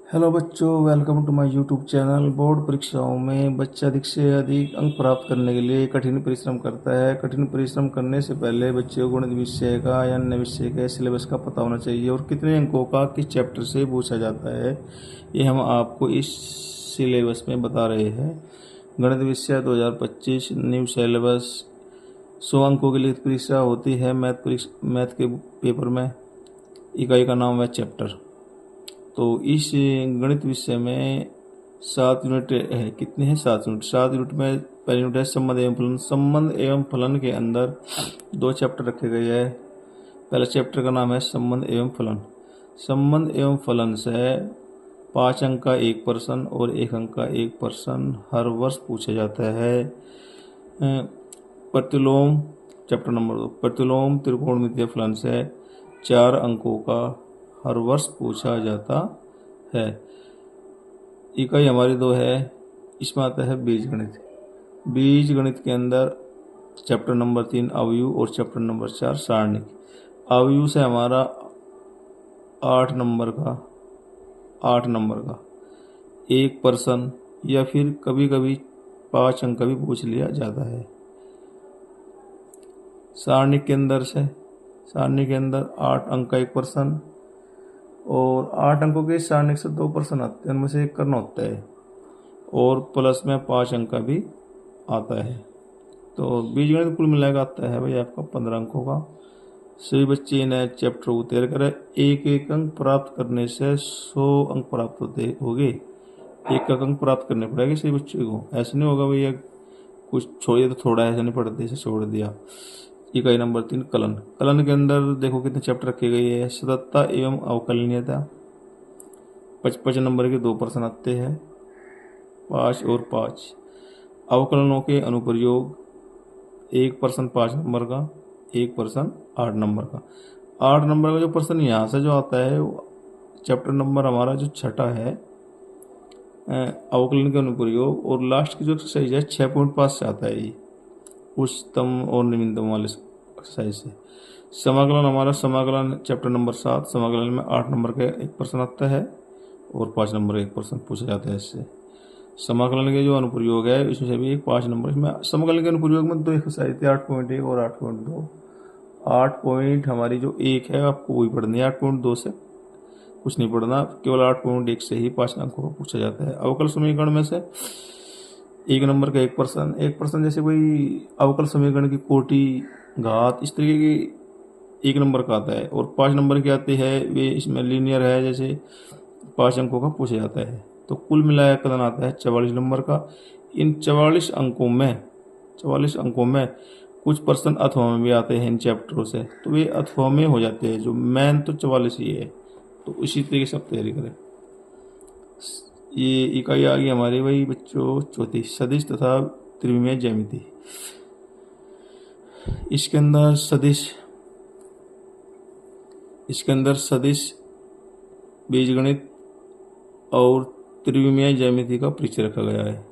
Hello बच्चों, welcome to my YouTube channel. Board परीक्षाओं में बच्चा अधिक से अधिक अंक प्राप्त करने के लिए कठिन परिश्रम करता है। कठिन परिश्रम करने से पहले बच्चे को गणित विषय का या अन्य विषय के सिलेबस का पता होना चाहिए और कितने अंकों का किस चैप्टर से पूछा जाता है, ये हम आपको इस सिलेबस में बता रहे हैं। गणित विषय 2025 न्यू सिलेबस। 100 अंकों की लिखित परीक्षा होती है मैथ के पेपर में। इकाई का नाम है चैप्टर। तो इस गणित विषय में 7 यूनिट है। कितने हैं? 7 यूनिट। 7 यूनिट में पहली यूनिट है संबंध एवं फलन। संबंध एवं फलन के अंदर 2 चैप्टर रखे गए हैं। पहला चैप्टर का नाम है संबंध एवं फलन। संबंध एवं फलन से 5 अंक का 1 प्रश्न और 1 अंक का 1 प्रश्न हर वर्ष पूछा जाता है। प्रतिलोम चैप्टर नंबर 2, प्रतिलोम त्रिकोणमितीय फलन से 4 अंकों का हर वर्ष पूछा जाता है। इकाई हमारी 2 है। इसमें आता है बीजगणित। बीजगणित के अंदर चैप्टर नंबर 3 अवयव और चैप्टर नंबर 4 सारणिक। अवयव से हमारा 8 नंबर का 1 प्रश्न या फिर कभी कभी 5 अंक का भी पूछ लिया जाता है। सारणिक के अंदर 8 अंक का 1 प्रश्न और 8 अंकों के सारणिक से 2 प्रश्न आते हैं, उनमें से 1 करना होता है और प्लस में 5 अंक का भी आता है। तो बीजगणित कुल मिलाकर आता है भाई आपका 15 अंकों का। सभी बच्चे इन्हें चैप्टर को तैयार करें। एक अंक प्राप्त करने से 100 अंक प्राप्त हो गए। एक अंक प्राप्त करने पड़ेगा सभी बच्चों को। ऐसा नहीं होगा भैया कुछ छोड़िए तो थोड़ा, ऐसा नहीं पढ़ते इसे छोड़ दिया। इकाई नंबर 3 कलन। कलन के अंदर देखो कितने चैप्टर रखे गए हैं। सततता एवं अवकलनीयता। 55 नंबर के 2 प्रश्न आते हैं, 5 और 5। अवकलनों के अनुप्रयोग 1 प्रश्न 5 नंबर का, 1 प्रश्न 8 नंबर का। 8 नंबर का जो प्रश्न यहाँ से जो आता है चैप्टर नंबर हमारा जो 6 है अवकलन के अनुप्रयोग, और लास्ट की जो एक्सरसाइज है 6.5 से आता है ये उच्चतम और निम्नतम वाले एक्सरसाइज से। समाकलन चैप्टर नंबर 7। समाकलन में 8 नंबर का 1 प्रश्न आता है और 5 नंबर का 1 प्रश्न पूछा जाता है इससे। समाकलन के जो अनुप्रयोग है इसमें से भी 5 नंबर। इसमें समाकलन के अनुप्रयोग में 2 एक्सरसाइज थे, 8.1 और 8.2। 8 पॉइंट हमारी जो 1 है आपको वही पढ़नी है, 8.2 से कुछ नहीं पढ़ना, केवल 8.1 से ही 5 अंकों को पूछा जाता है। अवकल समीकरण में से 1 नंबर का 1 प्रश्न जैसे कोई अवकल समीकरण की कोटि, घात, इस तरीके की 1 नंबर का आता है। और 5 नंबर के आते हैं वे इसमें लीनियर है, जैसे 5 अंकों का पूछा जाता है। तो कुल मिलाया कलन आता है 44 नंबर का। इन 44 अंकों में कुछ प्रश्न अथवा में भी आते हैं इन चैप्टरों से, तो वे अथवा में हो जाते हैं। जो मेन तो 44 ही है, तो इसी तरीके से आप तैयारी करें। ये इकाई आ गई हमारी भाई बच्चों चौथी, सदिश तथा त्रिविमीय ज्यामिति। इसके अंदर सदिश, बीजगणित और त्रिविमीय ज्यामिति का परिचय रखा गया है।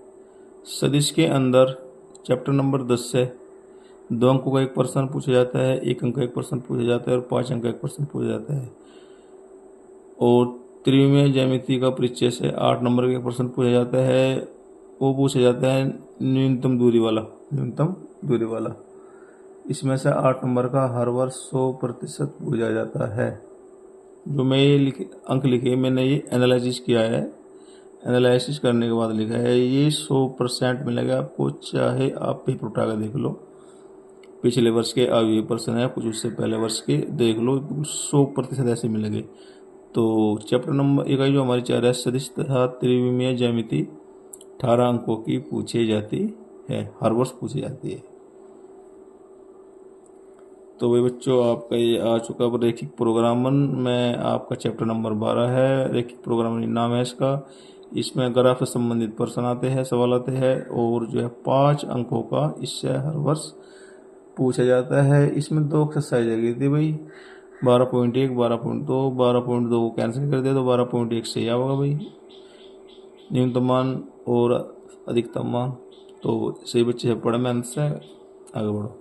सदिश के अंदर चैप्टर नंबर 10 से 2 अंकों का 1 प्रश्न पूछा जाता है, 1 अंक का 1 प्रश्न पूछा जाता है और 5 अंक का 1 प्रश्न पूछा जाता है। और त्रिविमीय ज्यामिति का परिचय से 8 नंबर का 1 प्रश्न पूछा जाता है। वो पूछा जाता है न्यूनतम दूरी वाला। इसमें से 8 नंबर का हर वर्ष 100% पूछा जाता है। जो मैं ये अंक लिखे, मैंने ये एनालिसिस किया है। एनालिसिस करने के बाद लिखा है, ये 100% मिलेगा आपको, चाहे आप पेपर उठा कर देख लो। पिछले वर्ष के अवयव प्रश्न है, कुछ उससे पहले वर्ष के देख लो, 100% ऐसे मिलेंगे। तो चैप्टर नंबर 1 जो हमारी 4 है, सदिश तथा त्रिविमीय ज्यामिति, 18 अंकों की पूछी जाती है, हर वर्ष पूछी जाती है। तो भाई बच्चों आपका ये आ चुका रेखिक प्रोग्रामन में आपका चैप्टर नंबर 12 है। रेखिक प्रोग्रामन नाम है इसका। इसमें ग्राफ से संबंधित प्रश्न आते हैं, सवाल आते हैं, और जो है 5 अंकों का इससे हर वर्ष पूछा जाता है। इसमें 2 एक्सरसाइज लगी थी भाई, 12.1, 12.2। 12.2 को कैंसिल कर दिया तो 12.1 सही आएगा भाई, न्यूनतम मान और अधिकतम मान। तो सही बच्चे से पढ़े, मेहनत से आगे बढ़ो।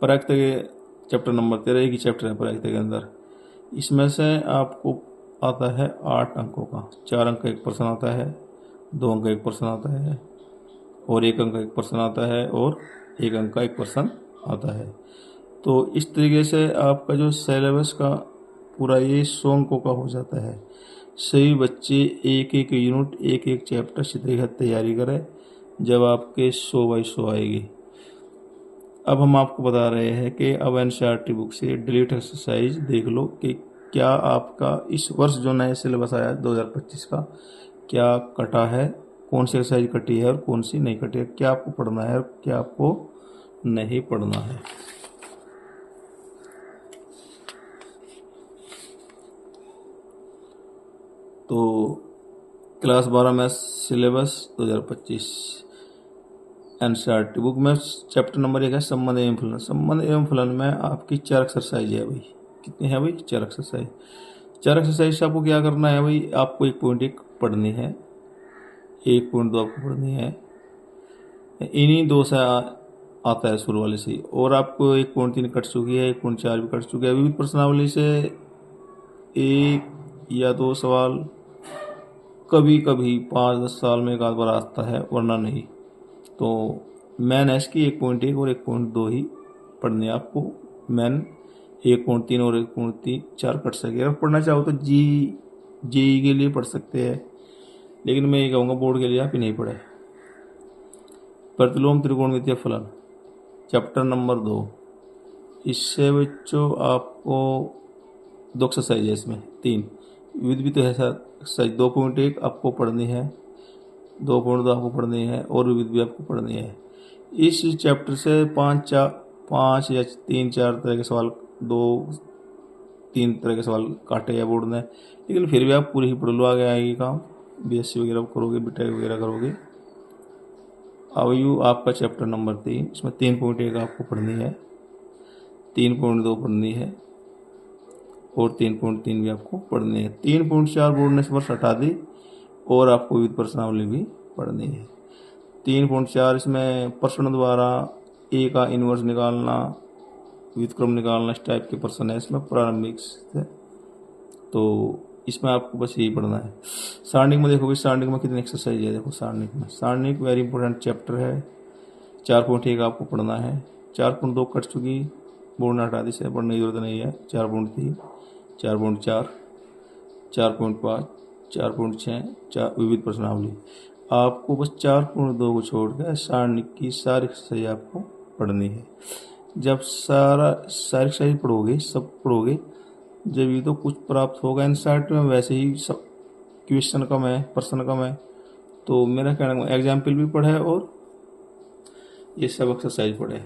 प्राकृतिक चैप्टर नंबर 13 एक ही चैप्टर है प्राकृतिक के अंदर। इसमें से आपको आता है 8 अंकों का। 4 अंक का एक प्रश्न आता है, 2 अंक का एक प्रश्न आता है, और 1 अंक का एक प्रश्न आता है, और 1 अंक का एक प्रश्न आता है। तो इस तरीके से आपका जो सिलेबस का पूरा ये 100 अंकों का हो जाता है। सभी बच्चे एक एक यूनिट, एक एक चैप्टर इसी तरीके से तैयारी करें, जब आपके 100 बाई 100 आएगी। अब हम आपको बता रहे हैं कि अब एनसीईआरटी बुक से डिलीट एक्सरसाइज देख लो कि क्या आपका इस वर्ष जो नया सिलेबस आया 2025 का क्या कटा है, कौन सी एक्सरसाइज कटी है और कौन सी नहीं कटी है, क्या आपको पढ़ना है और क्या आपको नहीं पढ़ना है। तो क्लास 12 में सिलेबस 2025 एनसीईआरटी बुक में चैप्टर नंबर 1 है संबंध एवं फलन। संबंध एवं फलन में आपकी 4 एक्सरसाइज है भाई। कितनी है भाई? 4 एक्सरसाइज। 4 एक्सरसाइज से आपको क्या करना है भाई? आपको 1.1 पढ़नी है, 1.2 आपको पढ़नी है, इन्हीं 2 से आता है शुरू वाले से। और आपको 1.3 कट चुकी है, 1.4 भी कट चुकी है। विविध प्रश्नावली से 1 या 2 सवाल कभी कभी 5-10 साल में एक आध बार आता है, वरना नहीं। तो मैन एस की 1.1 और 1.2 ही पढ़नी है आपको। मैन 1.3 और 1.4 कट सके। अगर पढ़ना चाहो तो जेई के लिए पढ़ सकते हैं, लेकिन मैं ये कहूँगा बोर्ड के लिए आप ही नहीं पढ़े। प्रतिलोम त्रिकोणमितीय फलन चैप्टर नंबर 2, इससे बच्चों आपको 2 एक्सरसाइज है, इसमें 3 विविध भी तो है। एक्सरसाइज 2.1 आपको पढ़नी है, 2.2 आपको पढ़नी है, और विविध भी आपको पढ़नी है। इस चैप्टर से 5 या 3-4 तरह के सवाल, 2-3 तरह के सवाल काटे या बोर्ड ने, लेकिन फिर भी आप पूरी ही पढ़ लो, आगे आएगी काम। बीएससी वगैरह करोगे, बीटेक वगैरह करोगे। अवयु आपका चैप्टर नंबर 3, इसमें 3.1 आपको पढ़नी है, 3.2 पढ़नी है, और 3.3 भी आपको पढ़नी है। 3.4 बोर्ड ने इस वर्ष हटा दी, और आपको विविध प्रश्नावली भी पढ़नी है। 3.4 इसमें प्रश्न द्वारा ए का इनवर्स निकालना, व्युत्क्रम निकालना, इस टाइप के प्रश्न है इसमें प्रारंभिक से। तो इसमें आपको बस यही पढ़ना है। सारणिक में देखोगे, सारणिक में कितनी एक्सरसाइज है। देखो सारणिक में, सारणिक वेरी इंपॉर्टेंट चैप्टर है। 4.1 आपको पढ़ना है। 4.2 कट चुकी, बोर्ड ने हटा दी, से पढ़ने की जरूरत नहीं है। 4.3, 4.4, 4.5, 4.6 विविध प्रश्नावली। आपको बस 4.2 को छोड़कर सारणिक की सारी एक्सरसाइज आपको पढ़नी है। जब सारी एक्सरसाइज पढ़ोगे, सब पढ़ोगे, जब ये तो कुछ प्राप्त होगा। एनसीईआरटी में वैसे ही सब क्वेश्चन कम है, प्रश्न कम है, तो मेरा कहना है एग्जाम्पल भी पढ़े और ये सब एक्सरसाइज पढ़े।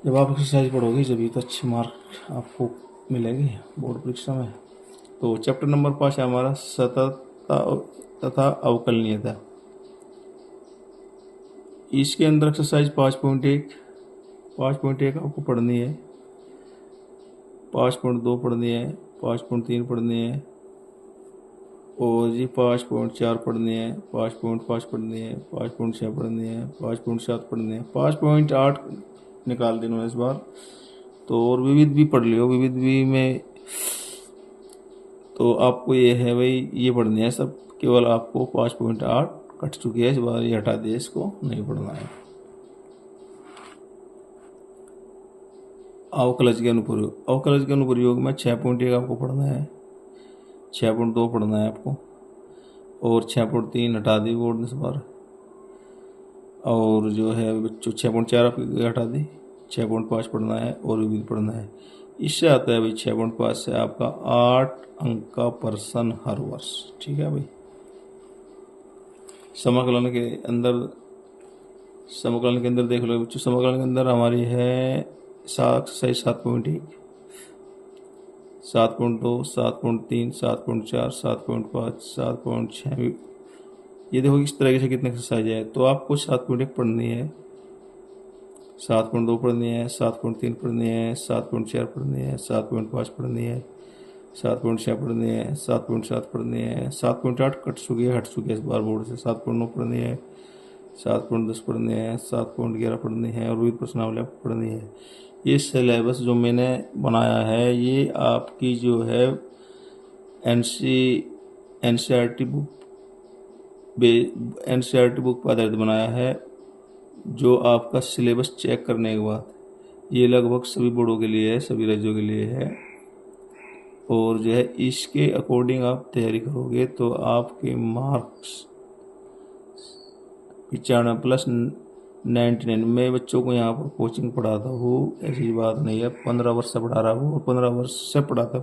जब आप एक्सरसाइज पढ़ोगे जब ये तो अच्छे मार्क आपको मिलेंगे बोर्ड परीक्षा में। तो चैप्टर नंबर 5 है हमारा सततता तथा अवकलनीयता। इसके अंदर एक्सरसाइज 5.1 आपको पढ़नी है, 5.2 पढ़नी है, 5.3 पढ़नी है, और जी 5.4 पढ़नी है, 5.5 पढ़नी है, 5.6 पढ़नी है, 5.7 पढ़नी है, 5.8 निकाल देना इस बार। तो और विविध भी पढ़ लियो। विविध भी में तो आपको ये है भाई, ये पढ़नी है सब। केवल आपको 5.8 कट चुकी है, इस बार ये हटा दिए, इसको नहीं पढ़ना है। अवकलज के अनुप्रयोग, अवकलज के अनुप्रयोग में 6.1 आपको पढ़ना है, 6.2 पढ़ना है आपको, और 6.3 हटा दी बोर्ड ने इस बार। और जो है बच्चों 6.4 आपकी हटा दी, 6.5 पढ़ना है और विविध पढ़ना है। इससे आता है भाई 6.5 से आपका 8 अंक का प्रश्न हर वर्ष। ठीक है भाई। समाकलन के अंदर देख लो बच्चों। समाकलन के अंदर हमारी है 7.1, 7.1, 7.2, 7.3, 7.4, 7.5, 7.6। ये देखो इस तरह से कितने एक्सरसाइज है। तो आपको 7.1 पढ़नी है, 7.2 पढ़नी है, 7.3 पढ़नी है, 7.4 पढ़नी है, 7.5 पढ़नी है, 7.6 पढ़नी है, 7.7 पढ़नी है, 7.8 हट चुकी है इस बार बोर्ड से, 7.9 पढ़नी है, 7.10 पढ़नी है, 7.11 पढ़नी है, और विविध प्रश्नावली आपको पढ़नी है। ये सिलेबस जो मैंने बनाया है ये आपकी जो है एनसीईआरटी बुक पर आधारित बनाया है, जो आपका सिलेबस चेक करने के बाद, ये लगभग सभी बोर्डों के लिए है, सभी राज्यों के लिए है, और जो है इसके अकॉर्डिंग आप तैयारी करोगे तो आपके मार्क्स 95+99। मैं बच्चों को यहाँ पर कोचिंग पढ़ाता हूँ, ऐसी बात नहीं है, 15 वर्ष से पढ़ा रहा हूँ, और 15 वर्ष से पढ़ाता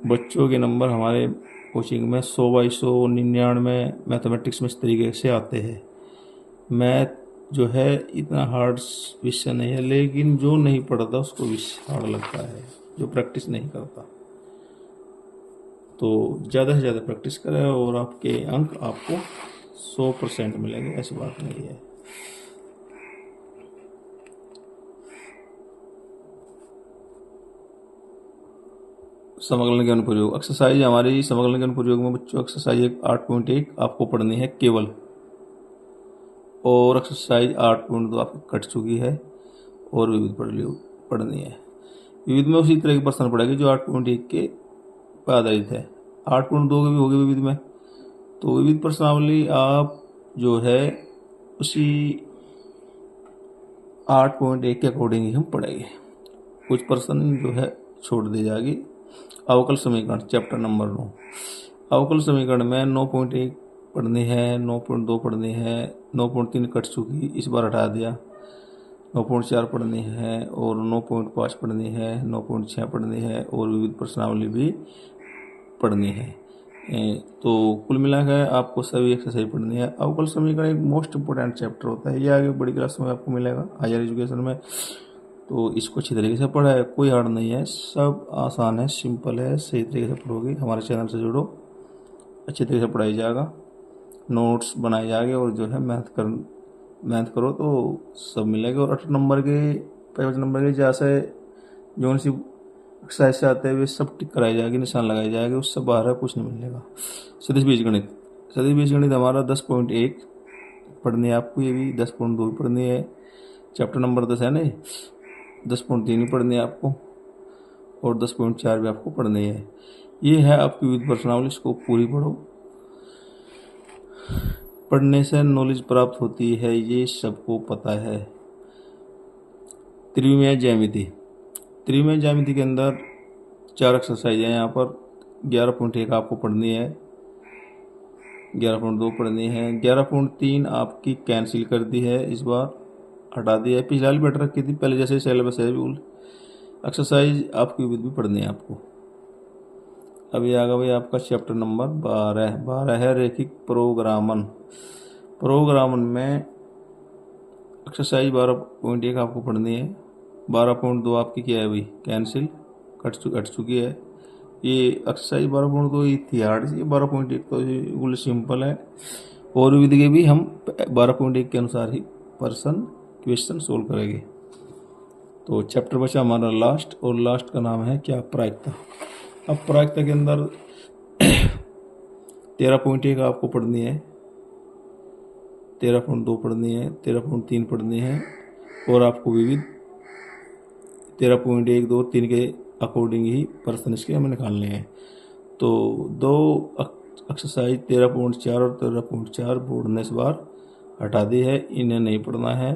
बच्चों के नंबर हमारे कोचिंग में 100/100, 99 मैथमेटिक्स में इस तरीके से आते हैं। मैथ जो है इतना हार्ड विषय नहीं है, लेकिन जो नहीं पढ़ता उसको विषय हार्ड लगता है, जो प्रैक्टिस नहीं करता। तो ज़्यादा से ज़्यादा प्रैक्टिस करें और आपके अंक आपको 100% मिलेंगे, ऐसी बात नहीं है। समकलन के अनुप्रयोग एक्सरसाइज, हमारी समकलन के अनुप्रयोग में बच्चों एक्सरसाइज 8.1 आपको पढ़नी है केवल, और एक्सरसाइज 8.2 आपकी कट चुकी है, और विविध पढ़नी है। विविध में उसी तरह के प्रश्न पड़ेगी जो 8.1 के पर आधारित है। 8.2 के भी होगी विविध में, तो विविध प्रश्नावली आप जो है उसी 8.1 के अकॉर्डिंग ही हम पढ़ेंगे। कुछ प्रश्न जो है छोड़ दी जाएगी। अवकल समीकरण चैप्टर नंबर 9, अवकल समीकरण में 9.1 पढ़नी है, 9.2 पढ़नी है, 9.3 कट चुकी, इस बार हटा दिया, 9.4 पढ़नी है, और 9.5 पढ़नी है, 9.6 पढ़नी है, और विविध प्रश्नावली भी पढ़नी है। तो कुल मिलाकर आपको सभी एक्सरसाइज पढ़नी है। अवकल समीकरण एक मोस्ट इम्पोर्टेंट चैप्टर होता है, ये आगे बड़ी क्लास में आपको मिलेगा हायर एजुकेशन में, तो इसको अच्छी तरीके से पढ़ा है, कोई हार्ड नहीं है, सब आसान है, सिंपल है, सही तरीके से पढ़ोगे। हमारे चैनल से जुड़ो, अच्छी तरीके से पढ़ाई जाएगा, नोट्स बनाए जाएंगे, और जो है मेहनत करो तो सब मिलेगा। और 8 नंबर के 5 नंबर के जैसे जो सी एक्सरसाइज से आते हैं वे सब टिक कराई जाएगी, निशान लगाई जाएगी, उससे बाहर कुछ नहीं मिलेगा। सदिश बीजगणित हमारा 10.1 पढ़नी है आपको, ये भी 10.2 पढ़नी है, चैप्टर नंबर 10 है नहीं, 10.3 ही पढ़नी है आपको, और 10.4 भी आपको पढ़नी है। ये है आपकी विविध प्रश्नावली, इसको पूरी पढ़ो, पढ़ने से नॉलेज प्राप्त होती है, ये सबको पता है। त्रिविमीय ज्यामिति के अंदर 4 एक्सरसाइज है यहाँ पर। 11.1 आपको पढ़नी है, 11.2 पढ़नी है, 11.3 आपकी कैंसिल कर दी है, इस बार हटा दी है, पिछले वाली बेटर रखी थी, पहले जैसे सिलेबस है बिल्कुल। एक्सरसाइज आपकी विविध भी पढ़नी है आपको। अभी आगे भाई आपका चैप्टर नंबर 12 है रैखिक प्रोग्रामन में एक्सरसाइज 12.1 आपको पढ़नी है। 12.2 आपकी क्या है भाई, कैंसिल कट चुकी है। ये एक्सरसाइज 12.2 ही थी हार्ड, ये 12.1 तो बिल्कुल सिंपल है, और विधि के भी हम 12.1 के अनुसार ही क्वेश्चन सोल्व करेंगे। तो चैप्टर बचा हमारा लास्ट, और लास्ट का नाम है क्या, प्रायिकता। अब प्रायिकता के अंदर 13.1 आपको पढ़नी है, 13.2 पढ़नी है, 13.3 पढ़नी है, और आपको विविध 13.1, 2, 3 के अकॉर्डिंग ही प्रश्न इसके हमें निकालने हैं। तो 2 एक्सरसाइज 13.4 और 13.4 बोर्ड ने इस बार हटा दी है, इन्हें नहीं पढ़ना है।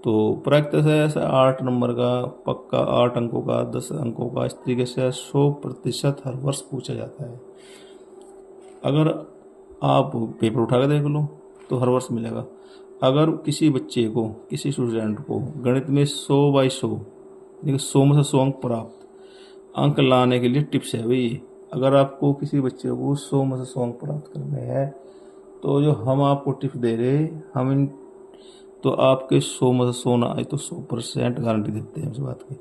तो प्रायिकता से ऐसा 8 नंबर का पक्का, 8 अंकों का, 10 अंकों का, इस तरीके से 100% हर वर्ष पूछा जाता है। अगर आप पेपर उठा कर देख लो तो हर वर्ष मिलेगा। अगर किसी बच्चे को, किसी स्टूडेंट को गणित में 100/100 यानी 100 में से 100 अंक प्राप्त, अंक लाने के लिए टिप्स है भाई। अगर आपको किसी बच्चे को 100 में से 100 अंक प्राप्त करने हैं, तो जो हम आपको टिप्स दे रहे हम इन, तो आपके 100 में से 100 ना आए तो 100% गारंटी देते हैं इस बात की,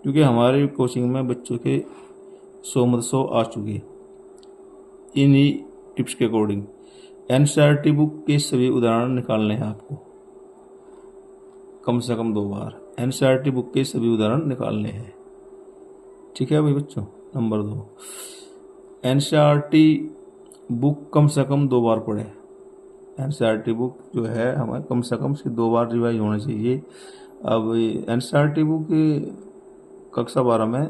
क्योंकि हमारी कोचिंग में बच्चों के 100 में से 100 आ चुकी है इन्हीं टिप्स के अकॉर्डिंग। एनसीईआरटी बुक के सभी उदाहरण निकालने हैं आपको, कम से कम 2 बार एनसीईआरटी बुक के सभी उदाहरण निकालने हैं। ठीक है भाई बच्चों। नंबर 2, एनसीईआरटी बुक कम से कम 2 बार पढ़े। एनसीईआरटी बुक जो है हमें कम से कम 2 बार रिवाइज होना चाहिए। अब एनसीईआरटी बुक कक्षा 12 में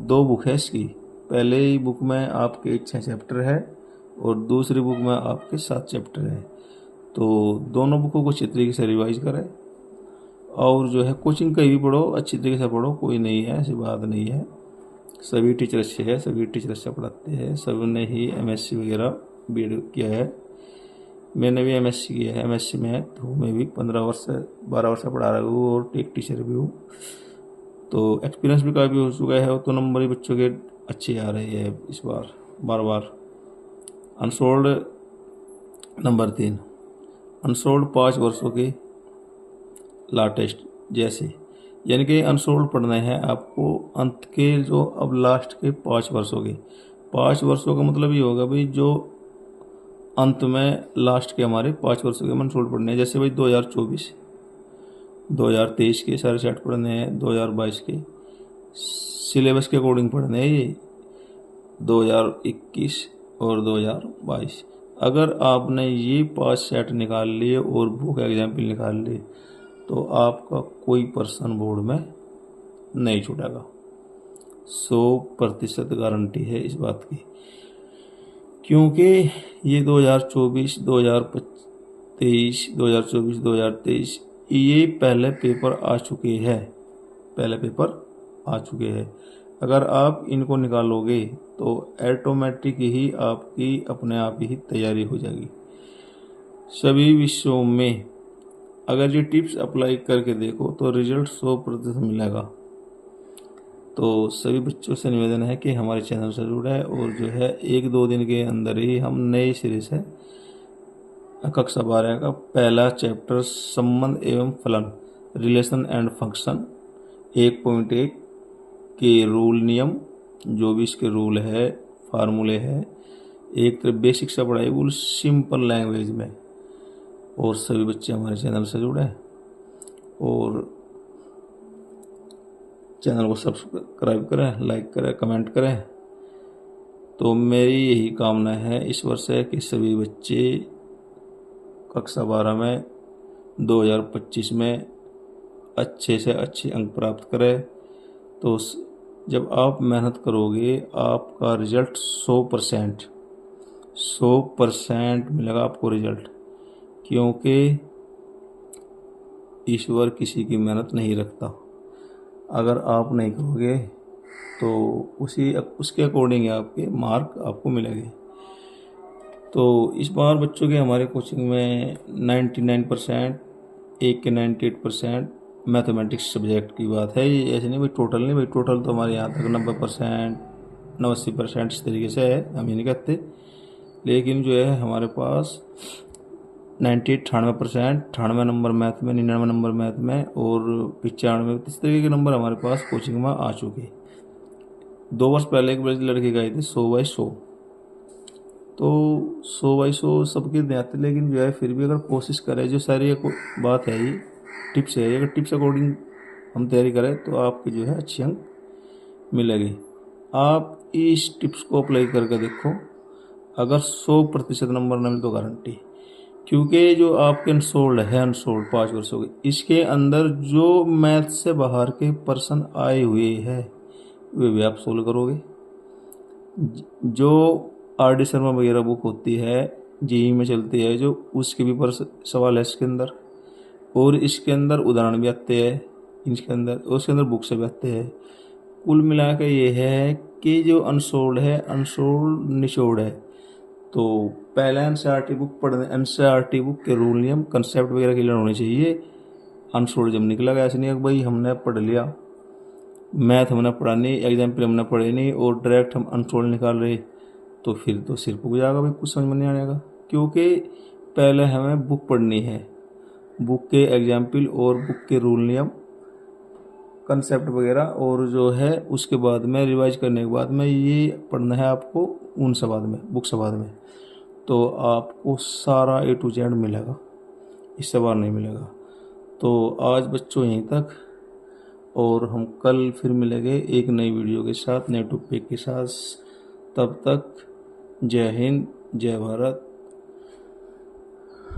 2 बुक है इसकी, पहले ही बुक में आपके 6 चैप्टर है और दूसरी बुक में आपके 7 चैप्टर है। तो दोनों बुकों को अच्छी तरीके से रिवाइज करें और जो है कोचिंग कहीं भी पढ़ो अच्छी तरीके से पढ़ो, कोई नहीं है ऐसी बात नहीं है। सभी टीचर अच्छे हैं, सभी टीचर अच्छा पढ़ाते हैं, सभी ने ही एमएससी वगैरह बीएड किया है। मैंने भी एमएससी किया है, एमएससी में तो मैं भी 15 वर्ष से 12 वर्ष से पढ़ा रहा हूँ और एक टीचर भी हूँ, तो एक्सपीरियंस भी काफ़ी हो चुका है। तो नंबर ही बच्चों के अच्छे आ रहे हैं इस बार बार। अनसोल्ड नंबर 3, अनसोल्ड 5 वर्षों के ला टेस्ट जैसे, यानी कि अनसोल्ड पढ़ना है आपको अंत के जो अब लास्ट के 5 वर्षों के। 5 वर्षों का मतलब ये होगा भाई जो अंत में लास्ट के हमारे 5 वर्षों के अनसोल्ड पढ़ने हैं। जैसे भाई 2024 2023 के सारे सेट पढ़ने हैं, 2022 के सिलेबस के अकॉर्डिंग पढ़ने हैं ये 2021 और 2022। अगर आपने ये 5 सेट निकाल लिए और बुक एग्जाम्पल निकाल लिए तो आपका कोई पर्सन बोर्ड में नहीं छूटेगा। 100% गारंटी है इस बात की, क्योंकि ये 2024 2023 ये पहले पेपर आ चुके हैं। अगर आप इनको निकालोगे तो ऑटोमेटिक ही आपकी अपने आप ही तैयारी हो जाएगी सभी विषयों में। अगर ये टिप्स अप्लाई करके देखो तो रिजल्ट 100% मिलेगा। तो सभी बच्चों से निवेदन है कि हमारे चैनल से जुड़े और जो है 1-2 दिन के अंदर ही हम नई सीरीज है कक्षा 12 का पहला चैप्टर संबंध एवं फलन रिलेशन एंड फंक्शन 1.1 के रूल नियम, जो भी इसके रूल है फार्मूले है, एक तरह बेसिक सा पढ़ाई बिल्कुल सिंपल लैंग्वेज में। और सभी बच्चे हमारे चैनल से जुड़े और चैनल को सब्सक्राइब करें, लाइक करें, कमेंट करें। तो मेरी यही कामना है इस वर्ष है कि सभी बच्चे कक्षा 12 में 2025 में अच्छे से अच्छे अंक प्राप्त करें। तो जब आप मेहनत करोगे आपका रिजल्ट 100% मिलेगा आपको रिजल्ट, क्योंकि ईश्वर किसी की मेहनत नहीं रखता। अगर आप नहीं करोगे तो उसके अकॉर्डिंग आपके मार्क आपको मिलेंगे। तो इस बार बच्चों के हमारे कोचिंग में 99%, एक के 98% मैथमेटिक्स सब्जेक्ट की बात है। ये ऐसे नहीं भाई टोटल नहीं, भाई टोटल तो हमारे यहाँ तक 90%, 80% इस तरीके से है, हम ये नहीं कहते। लेकिन जो है हमारे पास 98 नंबर मैथ में, 99 नंबर मैथ में और 95 इस तरीके के नंबर हमारे पास कोचिंग में आ चुके। 2 वर्ष पहले एक बड़े लड़के गए थे 100/100, तो 100/100 सबके नहीं आते, लेकिन जो है फिर भी अगर कोशिश करें, जो सारी बात है ये टिप्स है, अगर टिप्स अकॉर्डिंग हम तैयारी करें तो आपकी जो है अच्छी अंक मिलेगी। आप इस टिप्स को अप्लाई करके देखो, अगर 100% नंबर न मिले तो गारंटी, क्योंकि जो आपके अनसोल्ड 5 वर्षों के, इसके अंदर जो मैथ से बाहर के पर्सन आए हुए हैं वे भी आप सोल्व करोगे। जो आर डी शर्मा वगैरह बुक होती है जेईई में चलती है जो, उसके भी सवाल है इसके अंदर, और इसके अंदर उदाहरण भी आते हैं इसके अंदर, और उसके अंदर बुक से भी आते हैं। कुल मिला के ये है कि जो अनसोल्ड है, अनसोल्ड निचोड़ है। तो पहले एनसीईआरटी बुक पढ़ने, एनसीईआरटी बुक के रूल नियम कंसेप्ट वगैरह क्लियर होने चाहिए। अनसोल्ड जब निकला ऐसे नहीं है भाई हमने पढ़ लिया, मैथ हमने पढ़ा नहीं, एग्जाम्पल हमने पढ़े नहीं और डायरेक्ट हम अनसोल्ड निकाल रहे, तो फिर तो सिर पुग जाएगा भाई, कुछ समझ में नहीं आएगा। क्योंकि पहले हमें बुक पढ़नी है, बुक के एग्जाम्पल और बुक के रूल नियम कंसेप्ट वगैरह, और जो है उसके बाद में रिवाइज करने के बाद में ये पढ़ना है आपको उन से बाद में, बुक से बाद में, तो आपको सारा A to Z मिलेगा, इससे बाहर नहीं मिलेगा। तो आज बच्चों यहीं तक, और हम कल फिर मिलेंगे एक नई वीडियो के साथ, नए टॉपिक के साथ। तब तक जय हिंद, जय भारत।